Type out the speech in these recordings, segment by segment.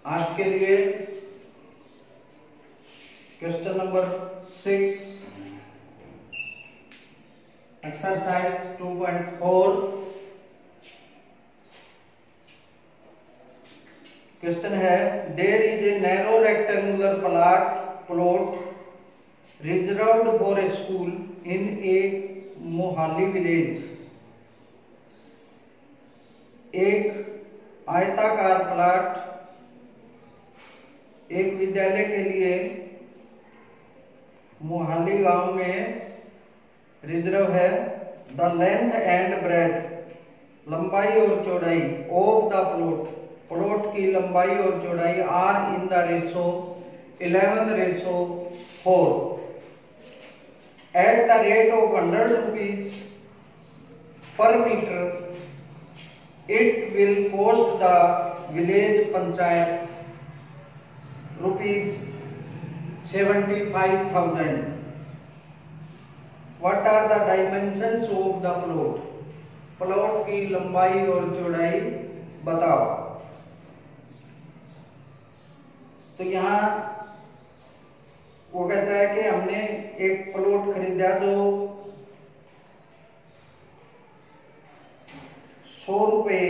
आज के लिए क्वेश्चन नंबर 6 एक्सरसाइज 2.4। क्वेश्चन है there is a narrow rectangular plot reserved for a school in a Mohali village. एक आयताकार प्लॉट एक विद्यालय के लिए मोहाली गांव में रिजर्व है। द लेंथ एंड ब्रेथ लंबाई और चौड़ाई ऑफ द प्लॉट की लंबाई और चौड़ाई are in the ratio 11:4 at the rate of 100 rupees per meter it will cost the village panchayat rupees 75,000. What are the dimensions of the plot? Plot की लंबाई और चौड़ाई बताओ। तो यहाँ वो कहता है कि हमने एक प्लॉट खरीदा जो 100 रुपए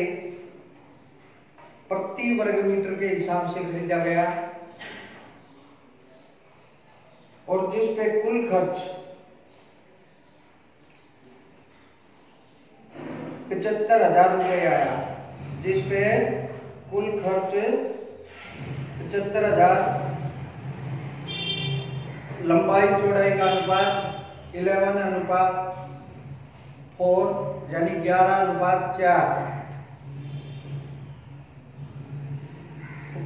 प्रति वर्ग मीटर के हिसाब से खरीदा गया और जिस पे कुल खर्च 75,000 रुपये आया, जिस पे कुल खर्च 75,000, लंबाई चौड़ाई का अनुपात 11:4 यानी 11:4।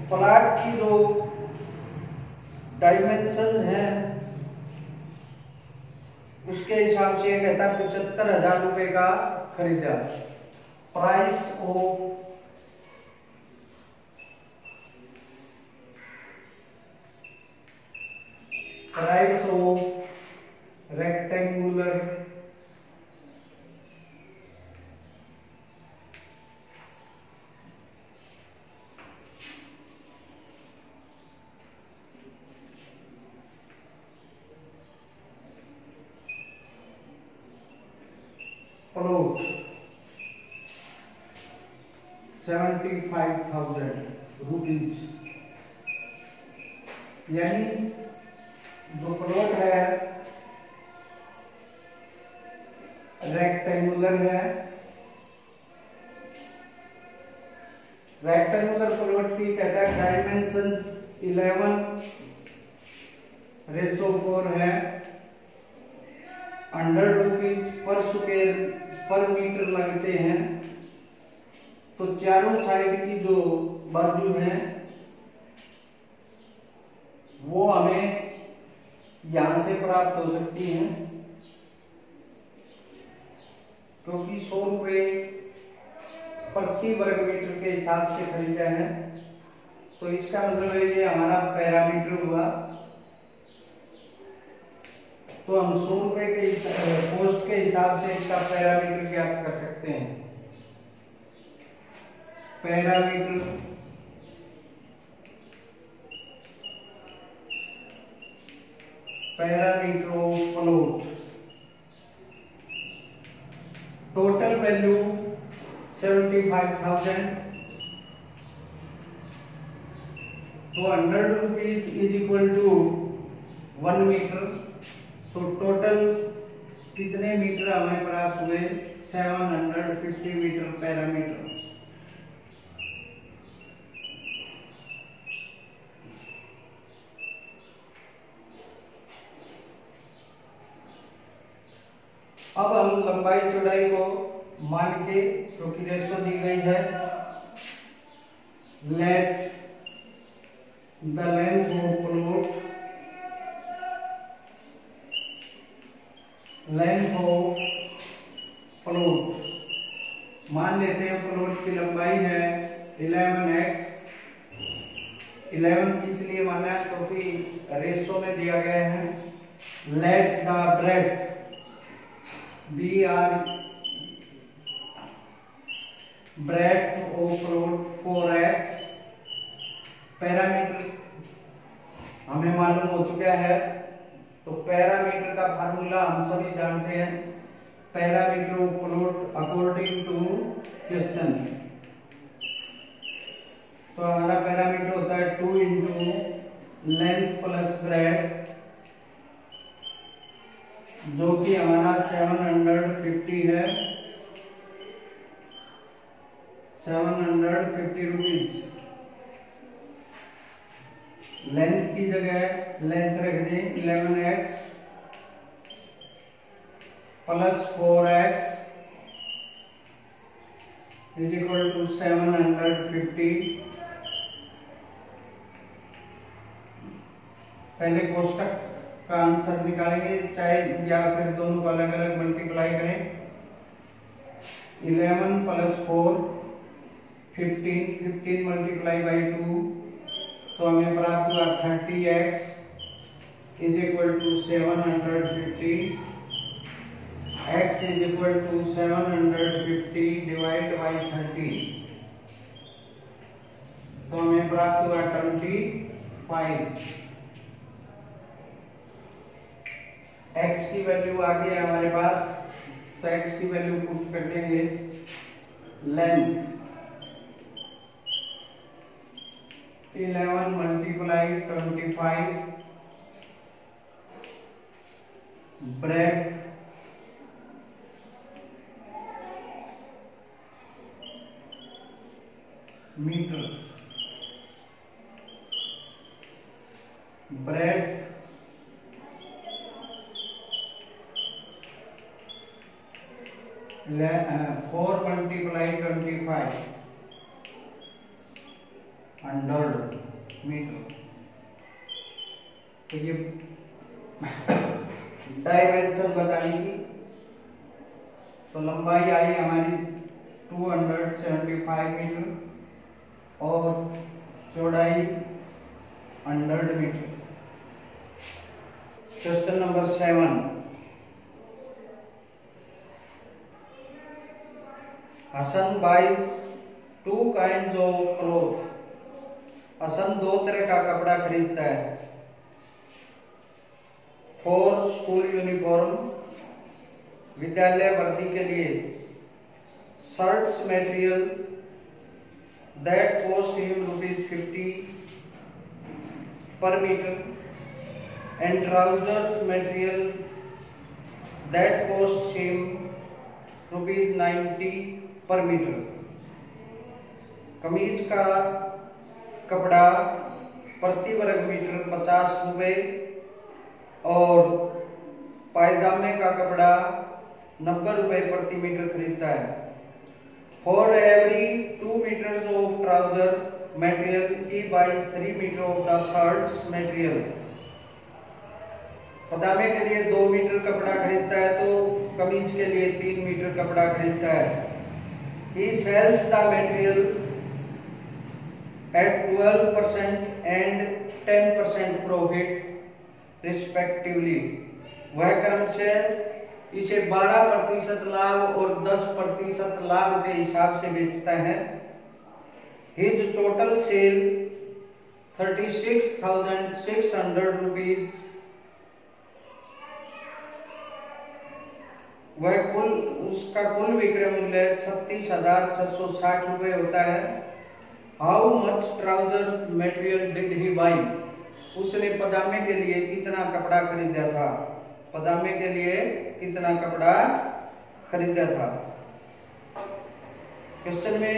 प्लॉट की जो डायमेंशन है उसके हिसाब से कहता है 75,000 रुपए का खरीदा। Price of rectangular plot 75,000 rupees. यानी जो प्लॉट है रेक्टेंगुलर है, रेक्टेंगुलर प्लॉट की कहता है डायमेंशन 11:4 है। 100 रुपीज पर स्क्वायर पर मीटर लगते हैं। तो चारों साइड की जो बाजू है वो हमें यहां से प्राप्त हो सकती हैं, क्योंकि 100 रुपए प्रति वर्ग मीटर के हिसाब से खरीदा है। तो इसका मतलब है ये हमारा पैरामीटर हुआ। तो हम 100 रुपए के कॉस्ट के हिसाब से इसका पैरामीटर ज्ञात कर सकते हैं। Parameter of plot total value 75,000। तो 100 rupees is equal to 1 metre. तो टोटल कितने मीटर हमें प्राप्त हुए? 750 मीटर पैरामीटर। अब हम लंबाई चौड़ाई को मान के, क्योंकि रेशो दी गई है, let the length of plot मान लेते हैं प्लॉट की लंबाई है 11x। 11 इसलिए माना है क्योंकि रेशो में दिया गया है। Let the breadth breadth of plot 4x parameter हमें मालूम हो चुका है, तो पैरामीटर का फार्मूला हम सभी जानते हैं, parameter of plot according to question. तो हमारा पैरामीटर होता है 2 इंटू लेंथ प्लस ब्रेड्थ, जो कि हमारा 750 है, 750 रुपीज। लेंथ की जगह लेंथ रख दें 11x plus 4x is equal to 750। पहले कोष्टक का आंसर निकालेंगे, चाहे या फिर दोनों को अलग अलग मल्टीप्लाई करें। 11 प्लस 4 15, 15 मल्टीप्लाई बाई 2, तो हमें प्राप्त हुआ 30x is equal to 750। x is equal to 750 divide by 30, तो हमें प्राप्त हुआ 25। x की वैल्यू आ गई है हमारे पास, तो x की वैल्यू पुट कर देंगे। Length 11 multiply 25, breadth metre, breadth 4 multiply 25 100 metre. तो ये डायमेंशन बताने की, तो लंबाई आई हमारी 275 मीटर और चौड़ाई 100 metre. Question number 7, Hasan buys 2 kinds of cloth। Hasan 2 तरह का कपड़ा खरीदता है। फॉर स्कूल यूनिफॉर्म, विद्यालय वर्दी के लिए। Shirts material that cost him ₹50 per metre and trousers material that cost him ₹90 per metre. कमीज का कपड़ा प्रति वर्ग मीटर 50 रुपए और पायजामे का कपड़ा 90 रुपए प्रति मीटर खरीदता है। For every 2 metres of trouser material he buys 3 metre of the shirts material. पजामे के लिए 2 मीटर कपड़ा खरीदता है, तो कमीज के लिए 3 मीटर कपड़ा खरीदता है। He sells the material at 12% and 10% profit respectively। वह क्रम से इसे 12% लाभ और 10% लाभ के हिसाब से बेचता है। His total sale 36,600 rupees। वह उसका कुल विक्रय मूल्य 36,660 रुपए होता है। How much trouser material did he by. उसने पजामे के लिए कितना कपड़ा खरीदा था, पजामे के लिए कितना कपड़ा खरीदा था। क्वेश्चन में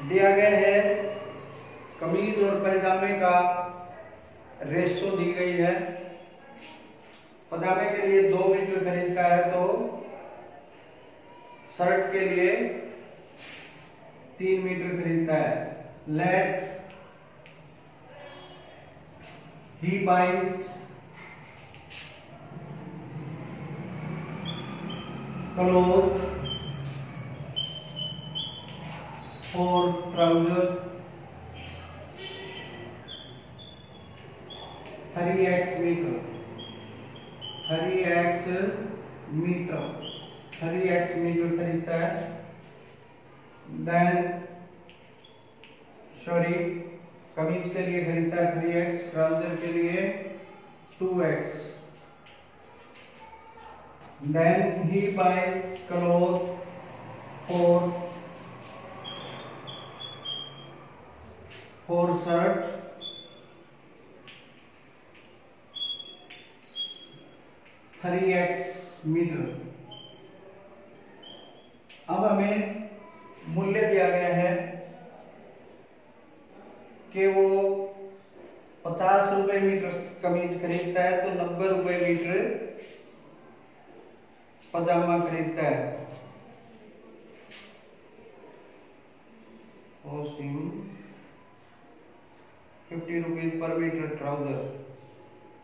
दिया गया है कमीज और पैजामे का रेशो दी गई है। पजामे के लिए 2 मीटर खरीदता है, तो शर्ट के लिए 3 मीटर खरीदता है। Let he buys cloth for trouser 3x metre, 3x metre खरीदता है। देन सॉरी, कमीज के लिए खरीदता है 3x, ट्राउजर के लिए 2x। Then he buys cloth for shirt 3x metre. अब हमें मूल्य दिया गया है कि वो 50 रुपए मीटर कमीज खरीदता है तो 90 रुपए मीटर पजामा खरीदता है। Costing 50 rupees per metre trouser,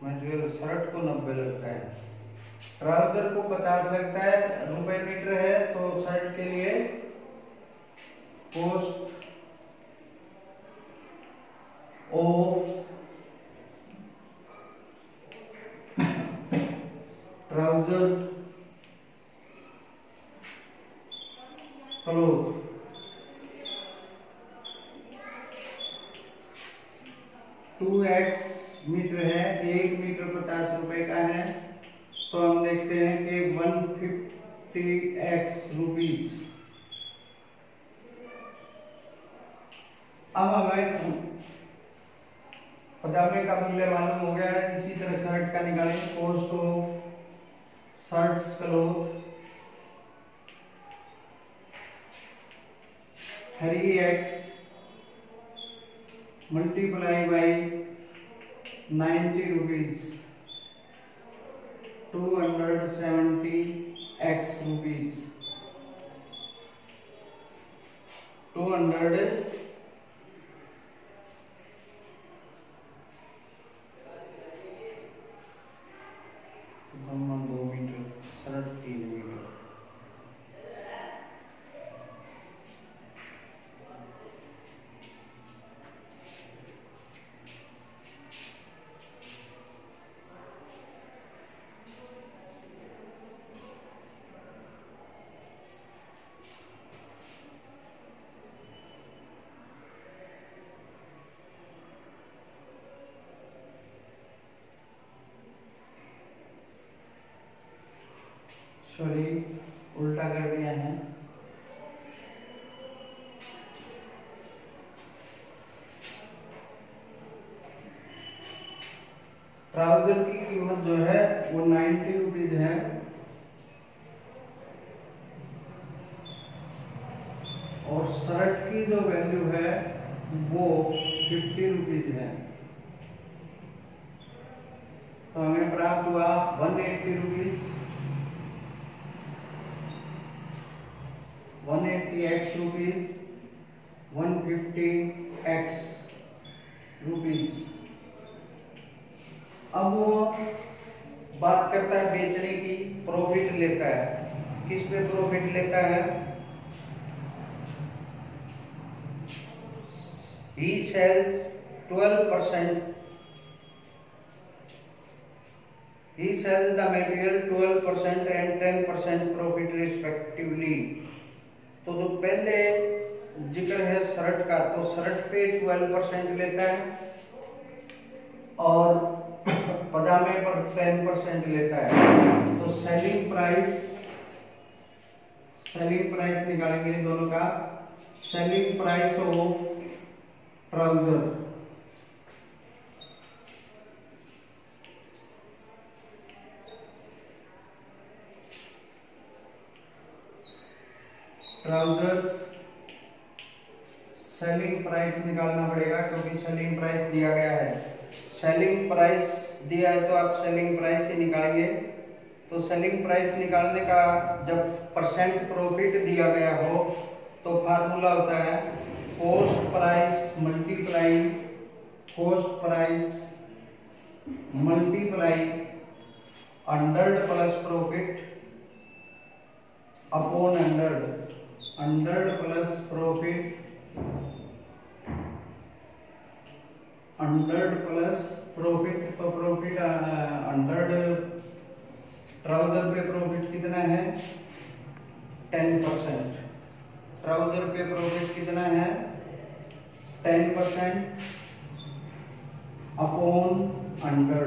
material shirt को 90 लगता है, ट्राउजर को 50 लगता है, रुपए मीटर है तो शर्ट के लिए cost of trouser cloth 2x metre है, 1 मीटर 50 रुपए का है, तो हम देखते हैं कि 150x रुपीज। अब हमें पजामे का मूल्य मालूम हो गया है, इसी तरह शर्ट का निकालेंगे। Cost of shirts cloth 3x multiply by 90 rupees 270x rupees 200 2 metre shirt 3 metre. Sorry, उल्टा कर दिया है। ट्राउजर की कीमत जो है वो 90 रुपीज है और शर्ट की जो वैल्यू है वो 50 रुपीज है, तो हमें प्राप्त हुआ 180 rupees 180x rupees 150x rupees. अब वो बात करता है बेचने की, प्रॉफिट लेता है। किस पे प्रॉफिट लेता है? He sells 12%. He sells the material 12% and 10% profit respectively. तो जो पहले जिक्र है शर्ट का, तो शर्ट पे 12% लेता है और पजामे पर 10% लेता है। तो सेलिंग प्राइस निकालेंगे दोनों का। Selling price of trouser selling price निकालना पड़ेगा क्योंकि सेलिंग प्राइस दिया गया है। सेलिंग प्राइस दिया है तो आप सेलिंग प्राइस ही निकालेंगे। तो सेलिंग प्राइस निकालने का जब परसेंट प्रॉफिट दिया गया हो तो फार्मूला होता है cost price multiply 100 plus profit upon 100 plus profit 100 plus profit. तो प्रॉफिट 100, ट्राउजर पे प्रॉफिट कितना है 10%। ट्राउजर पे प्रॉफिट कितना है 10% अपॉन 100।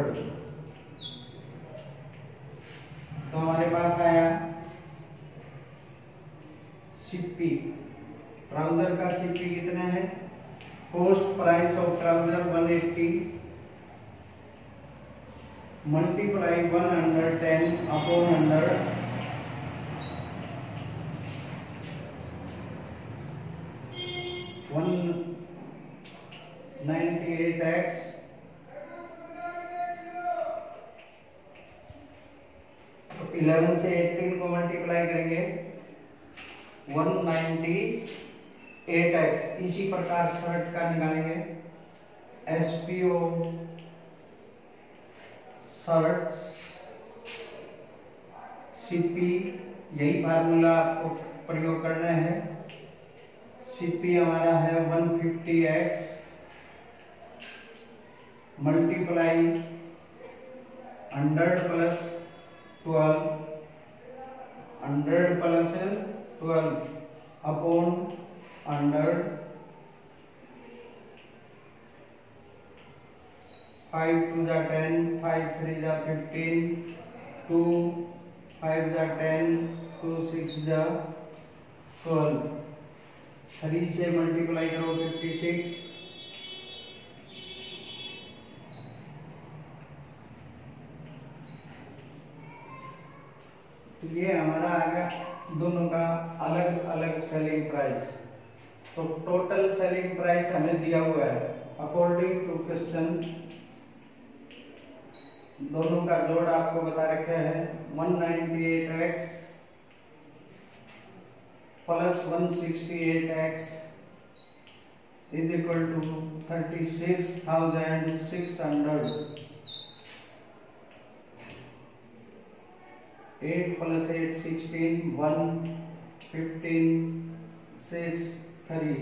तो हमारे पास आया सीपी, ट्राउजर का सीपी कितना है, cost price of trouser 180 multiply 110 upon 100 198x तो 11 से 18 को मल्टीप्लाई करेंगे 198x। इसी प्रकार शर्ट का निकालेंगे एसपीओ शर्ट सीपी, यही फार्मूला आपको प्रयोग करना है। सीपी हमारा है 150x मल्टीप्लाई 100 प्लस 12 अपॉन 100 5 2 जा 10 5 3 जा 15 2 5 जा 10 2 6 जा 12 3 से मल्टीप्लाई करो 56 तो ये हमारा आ गया दोनों का अलग अलग सेलिंग प्राइस। तो टोटल सेलिंग प्राइस हमें दिया हुआ है अकॉर्डिंग टू क्वेश्चन, दोनों का जोड़ आपको बता रखा है 198x plus 168x is equal to 36,600। 8 plus 8 16 1 15 6 3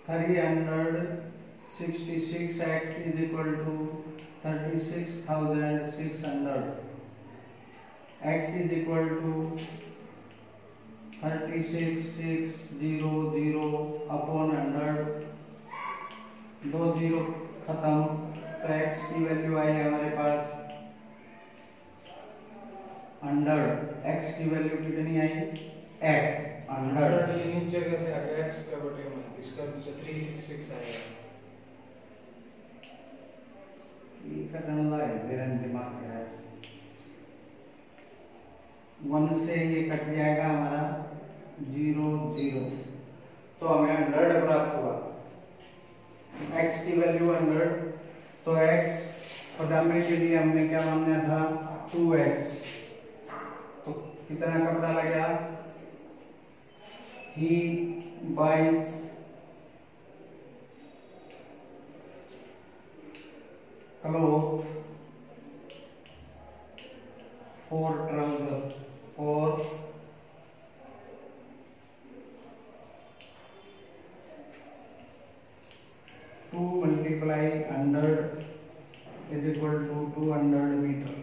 366x is equal to 36,600। x is equal to 36,600 upon 100, 2 zero खत्म तो x की वैल्यू आई हमारे पास 100। x की वैल्यू कितनी आई 100। ये नीचे कैसे आ गया x का बटे में, इसका नीचे 366 आएगा। ये करने वाला है मेरा दिमाग में है। 1 से ये कट जाएगा हमारा 0 0 तो हमें 100 प्राप्त हुआ। x की वैल्यू 100 तो x पदामे के लिए हमने क्या मानना था 2x, तो कितना कपड़ा लगा he buys cloth for trouser for 2 multiply 100 is equal to 200 metre.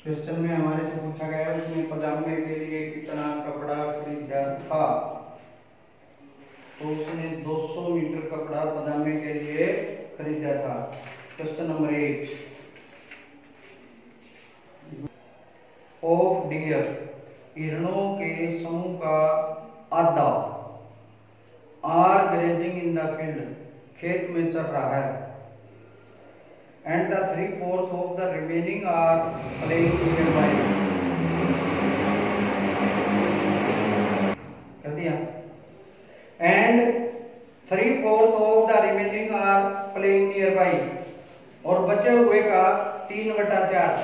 Question में हमारे से पूछा गया उसने पजामे के लिए कितना कपड़ा खरीदा था, तो उसने 200 मीटर कपड़ा पजामे के लिए खरीदा था। क्वेश्चन नंबर 8 ऑफ डियर, हिरणों के समूह का आधा are grazing in the field, खेत में चल रहा है, and the 3/4 of the remaining are playing nearby। कर दिया। and 3/4 of the remaining are playing nearby, और बचे हुए का 3/4।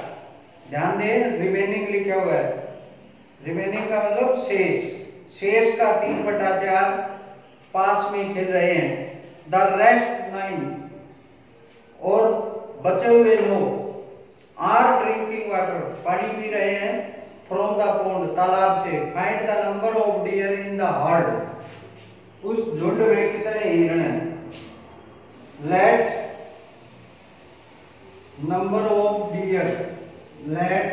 ध्यान दे रिमेनिंग लिखा हुआ है, रिमेनिंग का मतलब शेष, शेष का 3/4 पास में खेल रहे हैं। द रेस्ट 9 और बचे हुए 9 आर ड्रिंकिंग वाटर, पानी पी रहे हैं, फ्रॉम द पॉन्ड, तालाब से। Find the number of deer in the heard, उस झुंड में कितने हिरण हैं। Let number of dear, let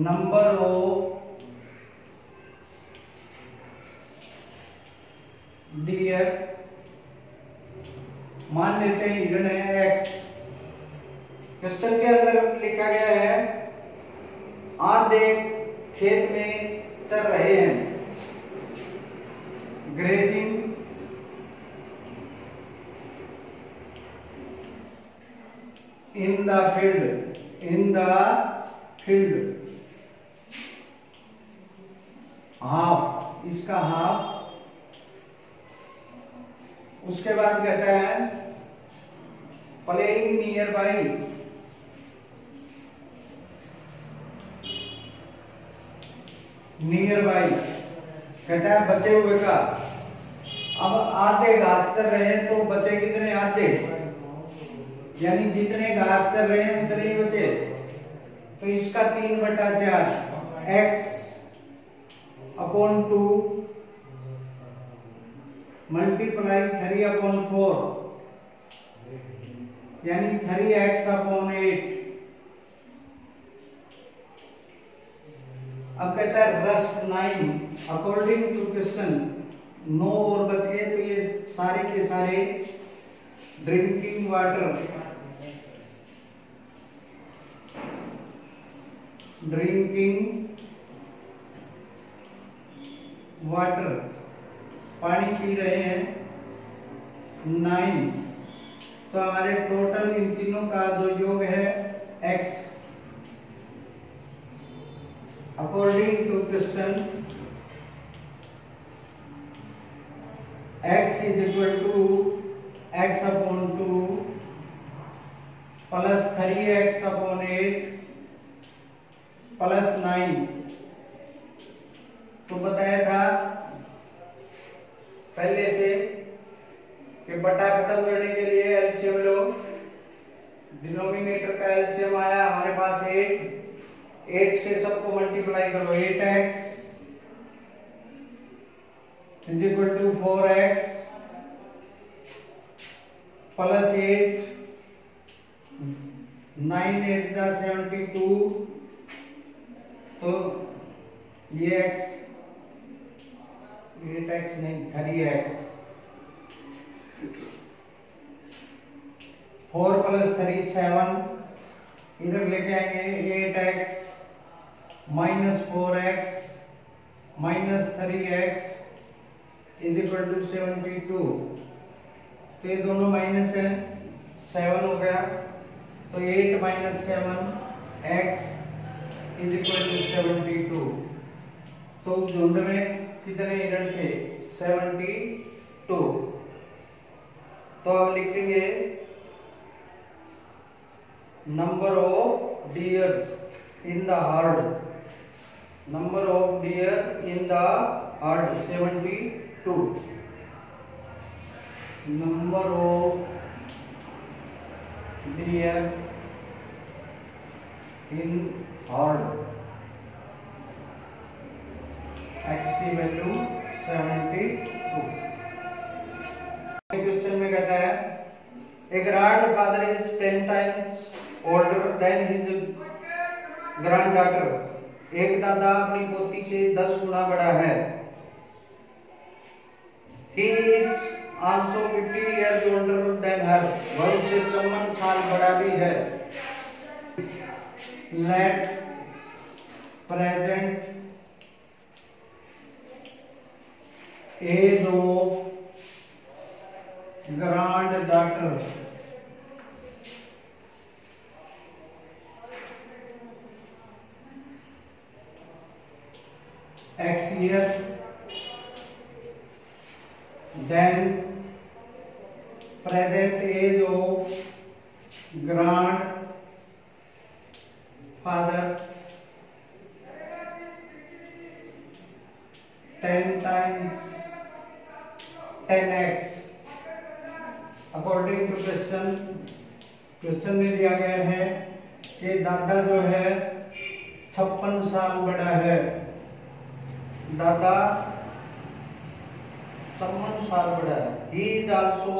number of dear, मान लेते हैं हिरण है एक्स। क्वेश्चन के अंदर लिखा गया है आधे खेत में चल रहे हैं, grazing in the field, half, इसका हाफ। उसके बाद कहता है प्लेइंग नियर बाई, कहता है बचे हुए का। अब आधे घास कर रहे हैं तो बचे कितने, आधे, यानी जितने घास कर रहे हैं उतने ही बचे। तो इसका 3/4 x अपॉन 2 मल्टीप्लाई 3/4, यानी 3x अपॉन 8। अब कहता है रस्ट 9 अकॉर्डिंग टू क्वेश्चन, 9 और बच गए। तो ये सारे के सारे ड्रिंकिंग वाटर, पानी पी रहे हैं 9। तो हमारे टोटल इन तीनों का जो योग है x, according to question x is equal to x upon 2 plus 3x upon 8 plus 9। तो बताया था पहले से कि बटा खत्म करने के लिए एलसीएम लो। डिनोमिनेटर का एलसीएम आया हमारे पास 8 से सबको मल्टीप्लाई करो, 8x is equal to 4x plus 8, 9 8 जा 72। तो ये x 8x नहीं 3x, 4 प्लस 3 7, इधर लेके आएंगे 8x minus 4x minus 3x is equal to 72। तो ये दोनों माइनस है, 7 हो गया। तो 8 minus 7 x is equal to 72। तो उस झुंड में कितने हिरण थे, 72। तो हम लिखेंगे number of deers in the herd, number of deer in the herd 72, number of deer in herd, x की वैल्यू 72। क्वेश्चन में कहता है a grandfather is 10 times older than his granddaughter, एक दादा अपनी पोती से 10 गुना बड़ा है। He is also 50 years older than her, वह उससे 54 साल बड़ा भी है। Let present age of granddaughter x year, then present age of grandfather 10 times 10x according to question में दिया गया है कि दादा जो है 56 साल बड़ा है, दादा 56 साल बड़ा है। He is also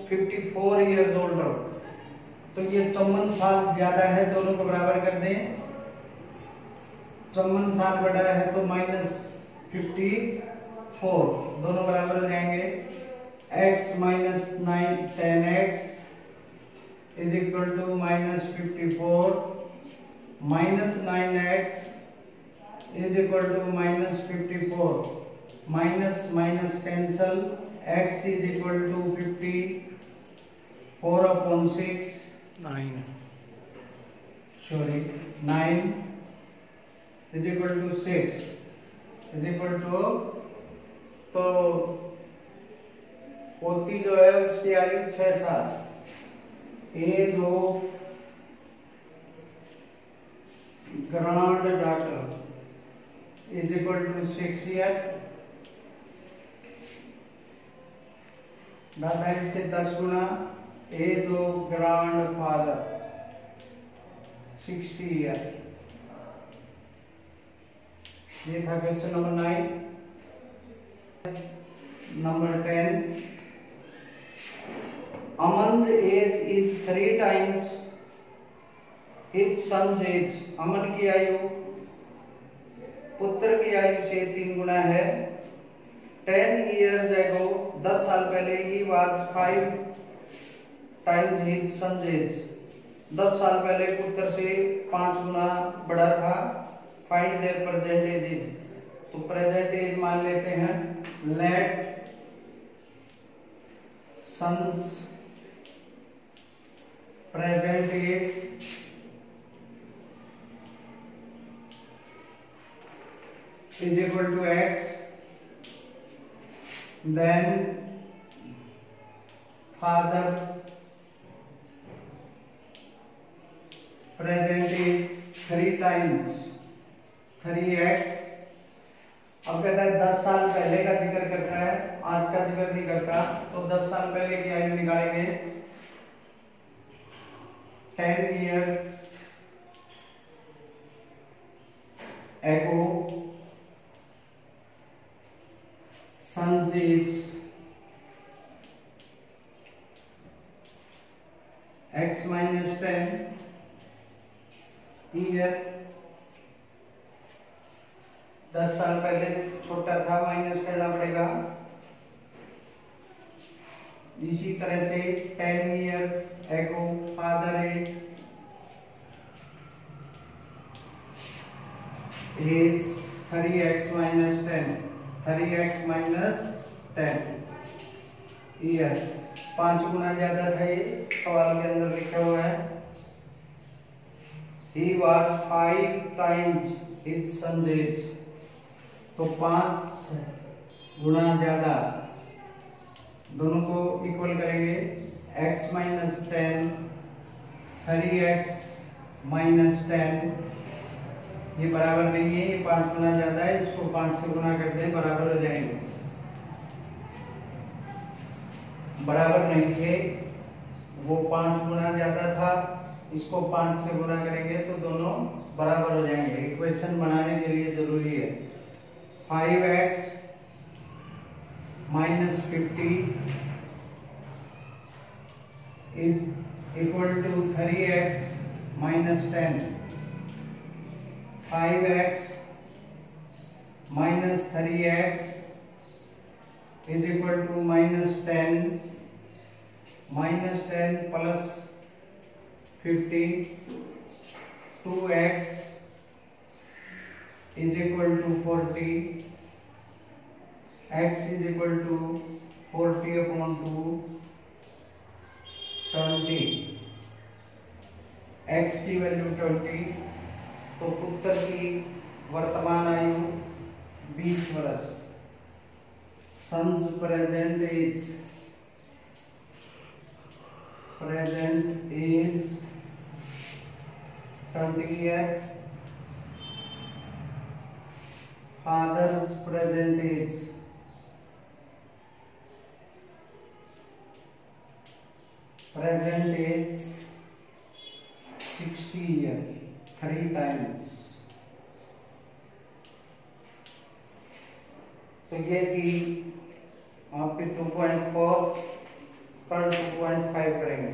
54 years older, तो ये 54 साल ज्यादा है, दोनों को बराबर कर दें। 54 साल बड़ा है तो -54, दोनों बराबर हो जाएंगे। x minus 10x is equal to minus 54 minus 9x is equal to minus 54 minus minus cancel x is equal to 54 upon 6 9 is equal to 6 is equal to, तो पोती जो है उसकी आयु 6 साल, age of granddaughter is equal to 6 year. दादा इससे 10 गुना, age of grandfather 60 year. ये था question number 9। Number 10, Aman's age is 3 times his son's age। Aman की आयु पुत्र की आयु से 3 गुना है। 10 years ago 10 साल पहले he was 5 times his son's age। 10 साल पहले पुत्र से 5 गुना बड़ा था। फाइंड देयर प्रेजेंट एज, तो प्रेजेंट एज मान लेते हैं। Let son's present age is equal to x, then father present age 3 times 3x। अब कहता है 10 साल पहले का जिक्र करता है, आज का जिक्र नहीं करता। तो 10 साल पहले की आयु निकालेंगे। 10 years ago son's age x minus 10 year। 10 साल पहले छोटा था, माइनस करना पड़ेगा। इसी तरह से 10 years ago father age 3x minus 10 year. 5 गुना ज्यादा था, ये सवाल के अंदर लिखा हुआ है। He was 5 times his son's age, तो 5 गुना ज्यादा। दोनों को इक्वल करेंगे। x minus 10 3x minus 10, ये बराबर नहीं है, ये 5 गुना ज्यादा है। इसको 5 से गुना करते हैं, बराबर हो जाएंगे। बराबर नहीं थे, वो 5 गुना ज्यादा था, इसको 5 से गुना करेंगे तो दोनों बराबर हो जाएंगे। इक्वेशन बनाने के लिए जरूरी है। 5x minus 50 is equal to 3x minus 10। 5x minus 3x is equal to minus 10 plus 50। 2x is equal to 40। x is equal to 40 upon 2 20। x की वैल्यू 20। तो पुत्र की वर्तमान आयु 20 वर्ष। Son's present age 20 year. Father's present age 60 year. 3 times। तो ये थी आपके 2.4 पर 2.5 करेंगे।